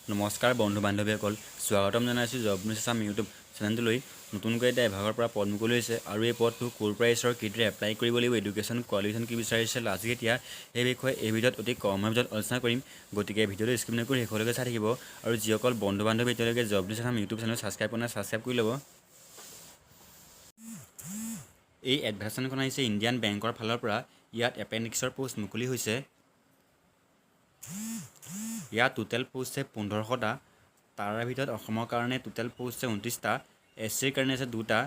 নমস্কাৰ বন্ধু বান্ধৱীসকল, স্বাগতম জনাইছোঁ জব নিউজ আছাম ইউটিউব চেনেলটোলৈ। নতুনকৈ এটা এভাগৰ পৰা পদ মুকলি হৈছে আৰু এই পদটো ক'ৰ পৰা আহিছে আৰু কিদৰে এপ্লাই কৰিব লাগিব, এডুকেশ্যন কোৱালিফিকেশ্যন কি বিচাৰিছে লাষ্ট কেতিয়া, সেই বিষয়ে এই ভিডিঅ'ত অতি কম সময়ৰ ভিতৰত আলোচনা কৰিম। গতিকে ভিডিঅ'টো স্কিপ নকৰি শেষলৈকে চাই থাকিব আৰু যিসকল বন্ধু বান্ধৱী এতিয়ালৈকে job news Assam YouTube channel subscribe কৰা নাই ছাবস্ক্ৰাইব কৰি ল'ব। এই এডভাৰ্টাইজমেণ্টখন আহিছে ইণ্ডিয়ান বেংকৰ ফালৰ পৰা। ইয়াত এপেণ্ডিক্সৰ পোষ্ট মুকলি হৈছে। ইয়াত টোটেল পোষ্ট আছে 1500টা। তাৰে ভিতৰত অসমৰ কাৰণে টোটেল পোষ্ট আছে 29টা, SCৰ কাৰণে আছে 2টা,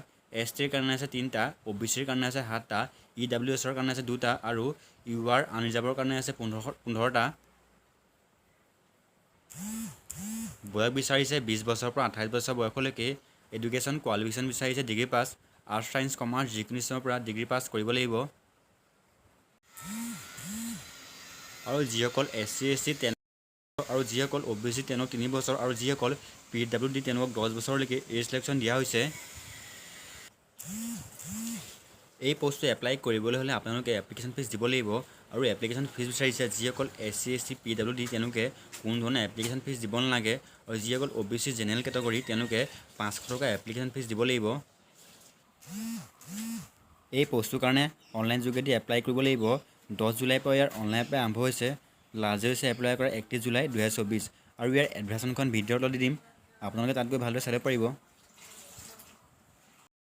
STৰ কাৰণে আছে 3টা, OBCৰ কাৰণে আছে 7টা, EWSৰ কাৰণে আছে 2টা আৰু UR আনৰিজাৰ্ভৰ কাৰণে আছে 15টা। বয়স বিচাৰিছে 20 বছৰৰ পৰা 28 বছৰ বয়সলৈকে। এডুকেশ্যন কোৱালিফিকেশ্যন বিচাৰিছে degree pass, arts science commerce যিকোনো ষ্ট্ৰীমৰ পৰা ডিগ্ৰী পাছ কৰিব লাগিব। আৰু যিসকল SC ST আৰু যিসকল OBC তেওঁলোকক 3 বছৰ আৰু যিসকল PWD তেওঁলোকক 10 বছৰলৈকে এজ ৰিলেক্সন দিয়া হৈছে। এই পোষ্টটো এপ্লাই কৰিবলৈ হ'লে আপোনালোকে এপ্লিকেশ্যন ফিজ দিব লাগিব আৰু এপ্লিকেশ্যন ফিজ বিচাৰিছে যিসকল SC ST PWD তেওঁলোকে কোনো ধৰণৰ এপ্লিকেশ্যন ফিজ দিব নালাগে আৰু যিসকল OBC জেনেৰেল কেটেগৰী তেওঁলোকে 500 টকা এপ্লিকেশ্যন ফিজ দিব লাগিব। এই পোষ্টটোৰ কাৰণে অনলাইন যোগেদি এপ্লাই কৰিব লাগিব। 10 জুলাইৰ পৰা ইয়াৰ অনলাইন এপ্লাই আৰম্ভ হৈছে। লাষ্ট ডেট হৈছে এপ্লাই কৰা 31 জুলাই 2024 আৰু ইয়াৰ এডভাৰ্টাইজমেণ্টখন ভিডিঅ'ত দি দিম, আপোনালোকে তাত গৈ ভালদৰে চাব পাৰিব।